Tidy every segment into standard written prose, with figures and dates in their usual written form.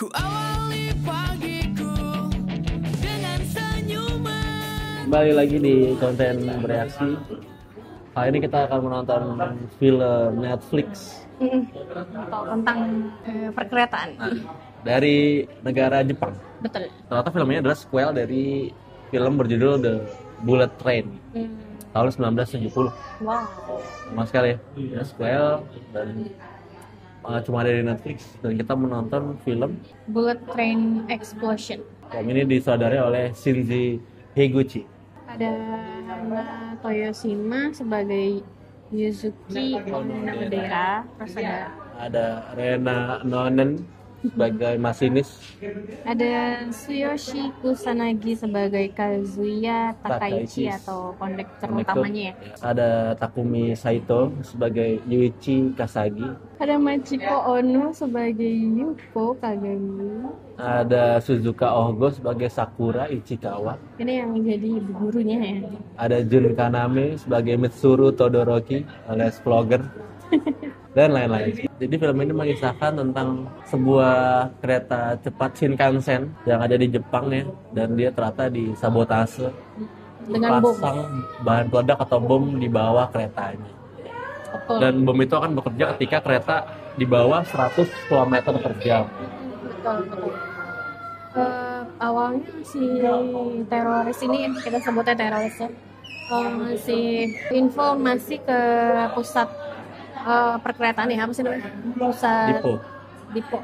Ku awali pagiku dengan senyuman. Kembali lagi di konten bereaksi. Kali ini kita akan menonton film Netflix Atau tentang perkeretaan. dari negara Jepang. Betul. Ternyata filmnya adalah sequel dari film berjudul The Bullet Train tahun 1970. Wow. Sama sekali ya, sequel dan cuma ada di Netflix, dan kita menonton film. Bullet Train Explosion. Film ini disutradarai oleh Shinji Higuchi. Ada Hana Toyoshima sebagai Yuzuki Onodera. Terus Ada Rena Nonen sebagai masinis, ada Tsuyoshi Kusanagi sebagai Kazuya Takaichi atau kondektur utamanya ya. Ada Takumi Saito sebagai Yuichi Kasagi, Ada Machiko Ono sebagai Yuko Kagami. ada Suzuka Ohgo sebagai Sakura Ichikawa, Ini yang jadi ibu gurunya ya. ada Jun Kaname sebagai Mitsuru Todoroki alias vlogger, dan lain-lain. Jadi film ini mengisahkan tentang sebuah kereta cepat Shinkansen yang ada di Jepang ya, dan dia ternyata disabotase Dengan bom. pasang bahan peledak atau bom di bawah keretanya. Betul. Dan bom itu akan bekerja ketika kereta di bawah 100 km per jam. Betul. Awalnya si teroris ini, kita sebutnya teroris ya, ngasih informasi ke pusat perkeretaan ya, apa sih namanya? Pusat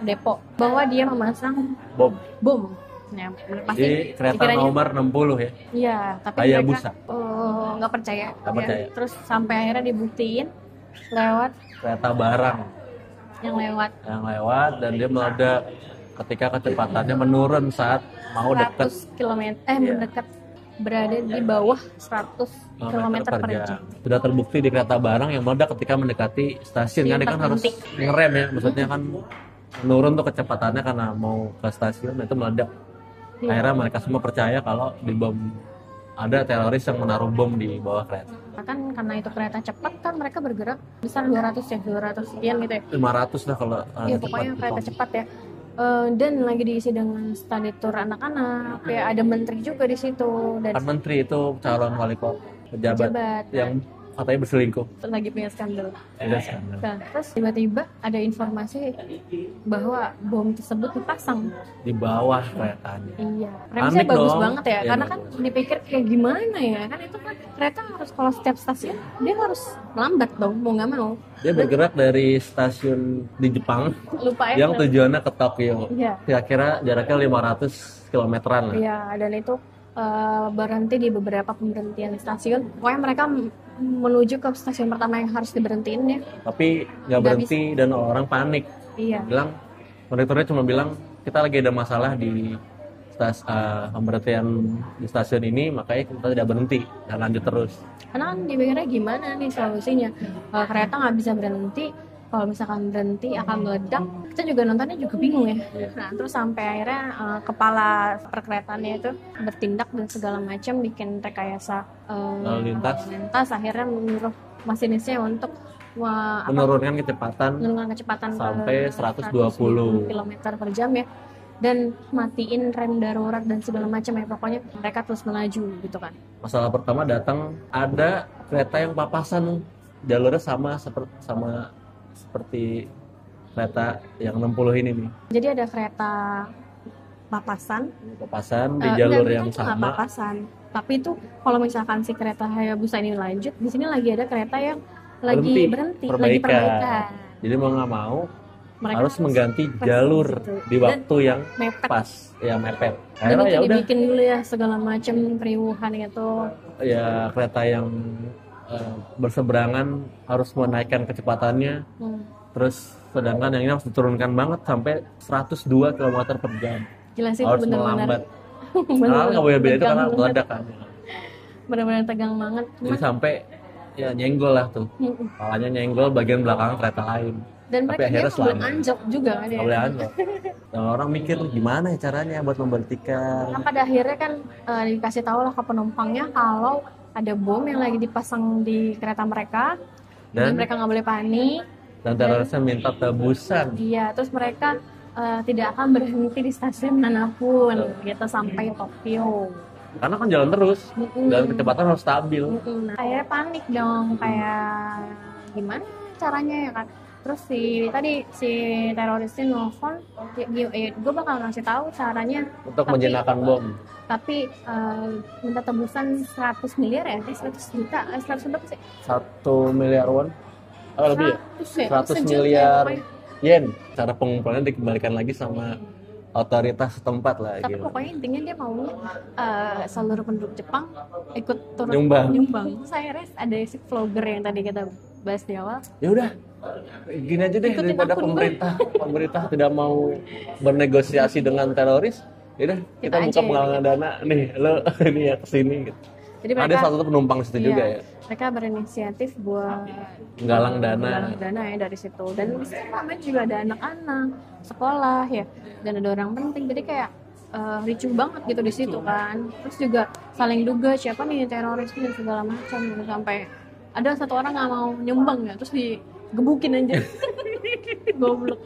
depo bahwa dia memasang bom. Ya, pasti Di kereta dikiranya- nomor 60 ya. Iya, tapi Hayabusa. mereka nggak percaya. Nggak percaya. Terus sampai akhirnya dibuktiin lewat Kereta barang yang lewat yang lewat, dan dia meledak ketika kecepatannya menurun saat mau 100 dekat km mendekat, berada di bawah 100 km per jam. Sudah terbukti di kereta barang yang meledak ketika mendekati stasiun. Di Kan dia kan harus berhenti. ngerem ya, maksudnya kan menurun tuh kecepatannya karena mau ke stasiun, itu meledak. Iya. Akhirnya mereka semua percaya kalau di bom ada teroris yang menaruh bom di bawah kereta. Kan karena itu kereta cepat, kan mereka bergerak besar 200 sekian gitu ya. 500 lah kalau Iya, pokoknya kereta cepat ya. Dan lagi diisi dengan study tour anak-anak, ya ada menteri juga di situ, dan Kan menteri itu calon wali kota, pejabat pejabat. yang katanya berselingkuh. Lagi punya skandal. Ada skandal. Nah, terus tiba-tiba ada informasi bahwa bom tersebut dipasang. Di bawah keretanya. Iya, premisnya Panik bagus dong. banget ya, Iya, karena bagus. kan dipikir kayak gimana ya, kan itu kan kereta harus kalau setiap stasiun dia harus lambat dong, mau nggak mau. Dia bergerak dari stasiun di Jepang Lupa ya. yang tujuannya ke Tokyo. Iya, Kira-kira jaraknya 500 kilometeran lah. iya, dan itu berhenti di beberapa pemberhentian stasiun. Pokoknya mereka menuju ke stasiun pertama yang harus diberhentiin ya. Tapi nggak Nggak berhenti dan orang panik. Iya, Bilang, kondekturnya cuma bilang, kita lagi ada masalah di pemberhentian di stasiun ini, makanya kita tidak berhenti dan lanjut terus. karena kan dipikirnya gimana nih solusinya. Kereta nggak bisa berhenti, kalau misalkan berhenti akan meledak. Kita juga nontonnya juga bingung ya. Iya. Nah, terus sampai akhirnya kepala perkeretaannya itu bertindak dan segala macam, bikin rekayasa Lalu lintas. akhirnya menyuruh masinisnya untuk Menurunkan kecepatan menurunkan kecepatan sampai ke 120 km per jam ya, dan matiin rem darurat dan segala macam ya, pokoknya mereka terus melaju gitu kan. Masalah pertama datang, ada kereta yang papasan jalurnya sama seperti kereta yang 60 ini nih. Jadi ada kereta papasan Papasan di jalur enggak, yang itu nggak sama. papasan, tapi itu kalau misalkan si kereta Hayabusa ini lanjut, di sini lagi ada kereta yang lagi berhenti, lagi perbaikan. Jadi mau nggak mau Mereka harus mengganti pas jalur situ. di waktu yang Mepet. pas, ya mepet. Dan Akhirnya itu ya udah, dibikin dulu ya segala macam keriuhan itu. ya kereta yang berseberangan harus menaikkan kecepatannya, terus sedangkan yang ini harus diturunkan banget sampai 102 km per jam. Gila sih, itu Harus bener-bener melambat. Karena nggak boleh beda itu karena tegang meledak kan. bener-bener tegang banget. Jadi sampai ya nyenggol lah tuh, kepalanya nyenggol bagian belakang kereta lain. Dan Tapi mereka dia akhirnya nggak boleh selamat. anjok juga kan ya. Nggak boleh anjlok. Dan orang mikir gimana ya caranya buat memberhentikan. Nah, pada akhirnya kan dikasih tahu lah ke penumpangnya kalau ada bom yang lagi dipasang di kereta mereka, dan Dan mereka nggak boleh panik. dan terorisnya minta tebusan. Iya, terus mereka tidak akan berhenti di stasiun manapun gitu sampai Tokyo. Karena kan jalan terus dan kecepatan harus stabil. Nah, akhirnya panik dong, kayak gimana caranya ya kan. Terus si terorisnya nelfon, gue bakal ngasih tahu caranya Untuk Tapi- menjinakkan bom. tapi minta tebusan 100 miliar ya, 100 juta, 100 berapa sih? 1 miliar won. Lebih ya? 100 sejuta miliar pokoknya. yen. Cara pengumpulannya dikembalikan lagi sama otoritas setempat lah Tapi gitu. pokoknya intinya dia mau seluruh penduduk Jepang ikut turut Nyumbang. Terus akhirnya ada si vlogger yang tadi kita bahas di awal. Ya udah, gini aja deh, Ikutin daripada akun pemerintah tidak mau bernegosiasi dengan teroris, ya udah kita Kita buka aja, penggalangan dana nih, lo ini ya kesini gitu. Jadi Ada mereka satu penumpang situ juga ya, mereka berinisiatif buat galang dana. menggalang dana ya dari situ. Dan di situ namanya juga ada anak-anak sekolah ya, dan ada orang penting. Jadi kayak ricuh banget gitu di situ kan. Terus juga saling duga siapa nih terorisnya dan segala macam gitu. Sampai ada satu orang nggak mau nyumbang ya, terus digebukin aja. Goblok.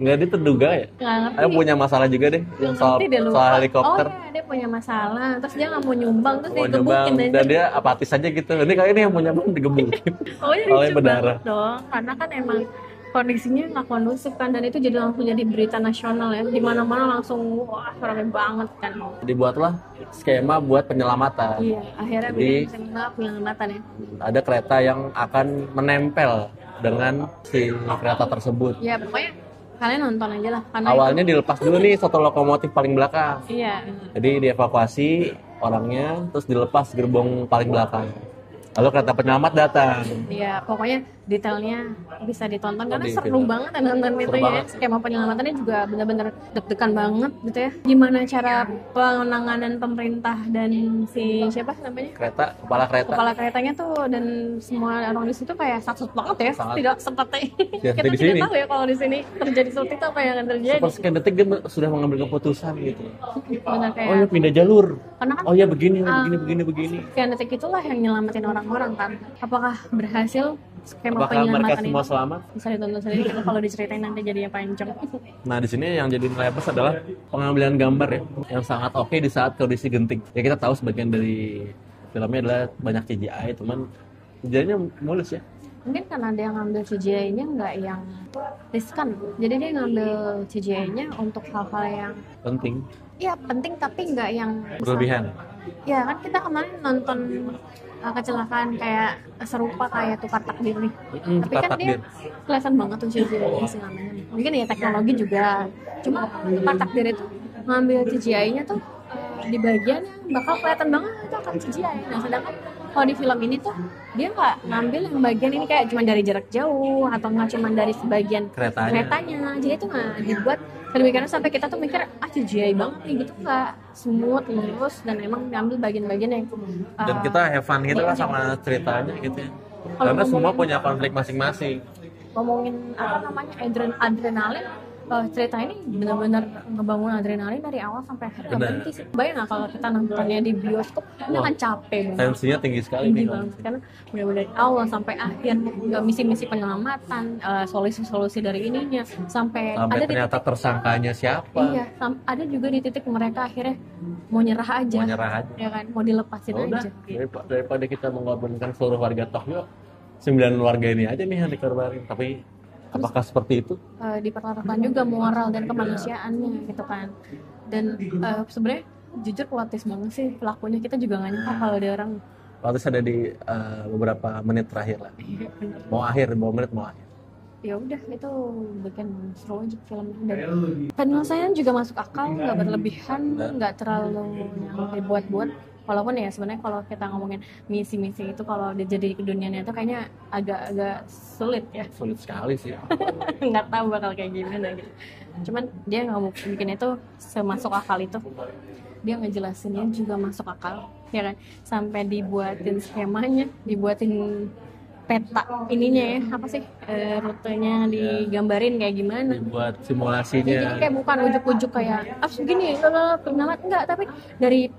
Nggak terduga ya? Nggak ngerti. Ayo punya masalah juga deh, Nggak yang soal, ngerti deh, lupa. soal helikopter. Oh iya, dia punya masalah. Terus dia nggak mau nyumbang, terus Mau nyumbang digebukin aja. dan dia apatis aja gitu. Ini kali ini yang mau nyumbang digebukin. Oh iya, Oleh lucu berdarah. banget dong. Karena kan emang kondisinya nggak kondusif kan, dan itu jadi langsung jadi berita nasional ya. Di mana-mana langsung wah ramai banget kan. Dibuatlah skema buat penyelamatan. Iya, akhirnya Jadi- bikin penyelamatan ya. Ada kereta yang akan menempel dengan si kereta tersebut. Ya pokoknya kalian nonton aja lah. Karena Awalnya dilepas dulu nih satu lokomotif paling belakang. iya. Jadi dievakuasi orangnya, terus dilepas gerbong paling belakang. Lalu kereta penyelamat datang. Iya, pokoknya detailnya bisa ditonton karena di seru film. banget ya nonton Seru itu ya. banget. Skema penyelamatannya juga benar-benar deg-degan banget gitu ya. Gimana cara penanganan pemerintah dan si siapa namanya? Kepala kereta. Kepala keretanya tuh dan semua orang di situ kayak saksut banget ya. Sangat. Tidak seperti Ya, kita di tidak sini. tahu ya kalau di sini terjadi seperti itu apa yang akan terjadi. Sepersekian detik dia sudah mengambil keputusan gitu. Benar kayak Oh ya pindah jalur. karena kan Oh ya begini. sekian detik itulah yang nyelamatin orang-orang kan. Apakah berhasil skema Apakah mereka penyelamatan semua ini? selamat? Bisa ditonton sendiri gitu kalau diceritain nanti jadinya panjang. Nah di sini yang jadi nilai plus adalah pengambilan gambar ya, yang sangat oke di saat kondisi genting. Ya kita tahu sebagian dari filmnya adalah banyak CGI, cuman kerjanya mulus ya. Mungkin karena dia ngambil CGI-nya nggak yang riskan, jadi dia ngambil CGI-nya untuk hal-hal yang Penting, ya penting tapi nggak yang berlebihan. ya kan kita kemarin nonton kecelakaan kayak serupa kayak Tukar Takdir nih. Tapi Tukar kan dia takdir. kelihatan banget tuh CGI-nya sih namanya. Mungkin ya teknologi juga. Cuma Tukar Takdir itu ngambil CGI-nya tuh di bagian yang bakal kelihatan banget itu akan CGI. Nah sedangkan kalau di film ini tuh dia nggak ngambil yang bagian ini kayak cuma dari jarak jauh atau nggak cuma dari sebagian keretanya. Jadi itu nggak dibuat sedemikian sampai kita tuh mikir CGI banget nih gitu, nggak smooth lurus dan emang ngambil bagian-bagian yang Dan kita have fun gitu lah sama ceritanya gitu ya. Kalau Karena semua ngomongin- punya konflik masing-masing. ngomongin apa namanya adrenalin. Cerita ini benar-benar ngebangun adrenalin dari awal sampai akhir nggak Benar. berhenti sih. Bayang nggak kalau kita nontonnya di bioskop ini Wah, akan capek banget. Tensinya tinggi sekali Tinggi nih. banget karena benar-benar dari awal sampai akhir misi-misi penyelamatan, solusi-solusi dari ininya sampai Sampai ada di ternyata titik tersangkanya siapa? iya, ada juga di titik mereka akhirnya mau nyerah aja. Mau nyerah aja. Ya kan, mau dilepasin Oh, udah, aja. Gitu. daripada kita mengorbankan seluruh warga Tokyo, 9 warga ini aja nih yang dikorbanin. Tapi apakah seperti itu? Dipertaruhkan juga moral dan kemanusiaannya gitu kan. Dan sebenarnya jujur plot twist banget sih pelakunya, kita juga nggak nyangka kalau ada orang Lalu ada di beberapa menit terakhir lah. Mau akhir, 2 menit mau akhir. ya udah itu bikin seru aja filmnya. Dan penyelesaian juga masuk akal, nggak berlebihan, nggak terlalu yang dibuat-buat. Walaupun ya sebenarnya kalau kita ngomongin misi-misi itu kalau jadi ke dunia nyata kayaknya agak sulit ya. Sulit sekali sih. Nggak tahu bakal kayak gimana gitu. Cuman dia nggak mau bikin itu semasuk akal itu. Dia ngejelasinnya juga masuk akal, ya kan? Sampai dibuatin skemanya, dibuatin peta ininya ya, apa sih rutenya digambarin kayak gimana. Dibuat Jadi simulasinya. kayak bukan ujuk-ujuk kayak begini, penyelamatan enggak, tapi dari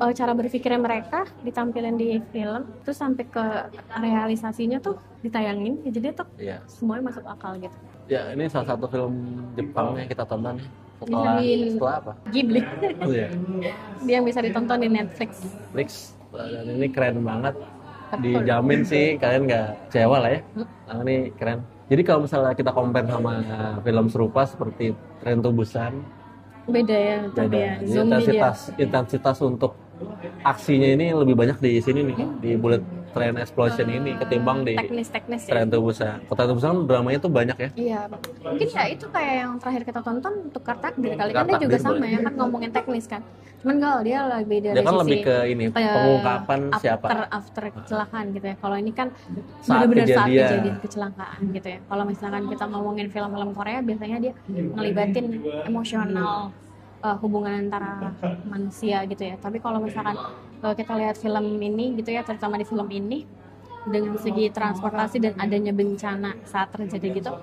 cara berpikirnya mereka ditampilin di film, terus sampai ke realisasinya tuh ditayangin, ya jadi tuh Iya. semuanya masuk akal gitu. Ya, ini salah satu film Jepang yang kita tonton ya. Setelah apa? Ghibli. Oh ya, Dia yang bisa ditonton di Netflix. Netflix. Dan ini keren banget. Betul. Dijamin sih kalian nggak kecewa lah ya. Nah, ini keren. Jadi kalau misalnya kita compare sama film serupa seperti Train to Busan, Beda ya, tapi ya beda. zoom dia. Intensitas untuk aksinya ini lebih banyak di sini nih, di Bullet Train Explosion ini ketimbang di Teknis-teknis ya. Train to Busan. Kalau Train to Busan dramanya tuh banyak ya. Iya, mungkin ya itu kayak yang terakhir kita tonton Tukar Takdir kali kan Tukar dia juga Takdir, sama boleh. ya kan ngomongin teknis kan. Cuman kalau dia lebih dari Dia kan sisi lebih ke ini pengungkapan siapa. after kecelakaan gitu ya. Kalau ini kan Saat benar-benar saat kejadian. kejadian kecelakaan gitu ya. Kalau misalkan kita ngomongin film-film Korea biasanya dia ngelibatin emosional hubungan antara manusia gitu ya. Tapi kalau misalkan kita lihat film ini gitu ya, terutama di film ini dengan segi transportasi dan adanya bencana saat terjadi gitu,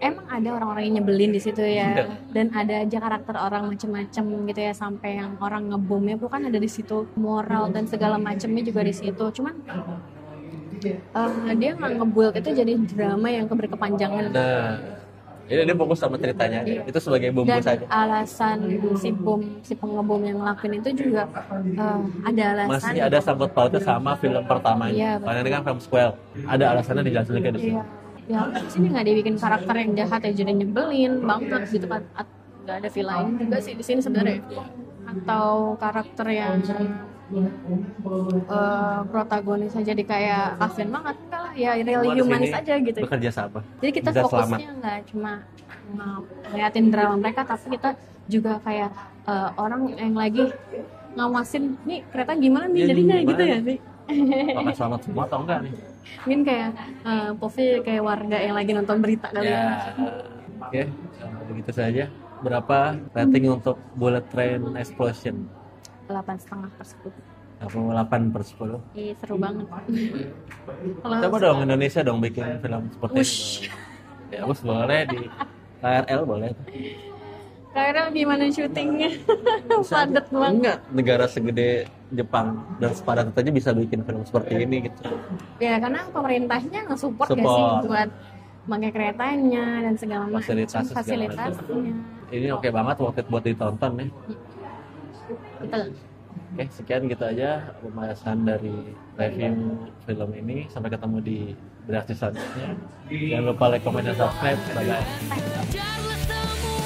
emang ada orang-orang yang nyebelin di situ ya, dan ada aja karakter orang macem-macem gitu ya, sampai yang orang ngebomnya pun kan ada di situ, moral dan segala macemnya juga di situ. Cuman dia nggak ngebuild itu jadi drama yang berkepanjangan. Nah, ini dia fokus sama ceritanya aja. Itu sebagai bumbu Dan saja. alasan si pengebom yang ngelakuin itu juga ada alasan. Masih ada sangkut pautnya sama film pertamanya. Iya, Karena ini kan film sequel. Ada alasannya dijelasin juga di sini. Iya. Ya di sini nggak dibikin karakter yang jahat ya jadi nyebelin banget gitu kan. Nggak ada villain juga sih di sini sebenarnya. Atau karakter yang protagonis aja jadi kayak kasian banget, enggak lah ya real Semua di humanis sini aja gitu. Bekerja sama. Jadi kita Bisa fokusnya nggak cuma ngeliatin drama mereka, tapi kita juga kayak orang yang lagi ngawasin nih kereta gimana nih, Iya, jadi nggak gimana? gitu ya nih. Apakah selamat semua atau enggak nih? Mungkin kayak Povi kayak warga yang lagi nonton berita kali Ya. ya. Oke, begitu saja. Berapa rating untuk Bullet Train Explosion? 8,5/10. 8/10. Ih, seru banget. Kalau Coba dong Indonesia dong bikin film seperti Wush. itu. Ya, bos boleh di KRL boleh. Kira gimana syutingnya? Bisa aja. Padet banget. Enggak, negara segede Jepang dan sepadan itu aja bisa bikin film seperti ini gitu. Ya karena pemerintahnya nge-support gak sih Support. buat pakai keretanya dan segala macam Fasilitas segala fasilitasnya. Ini oke banget worth it buat ditonton ya. Betul. Oke, sekian gitu aja pembahasan dari review film ini. Sampai ketemu di reaksi selanjutnya. Jangan lupa like, comment, dan subscribe. Bye-bye. Kejarlah semua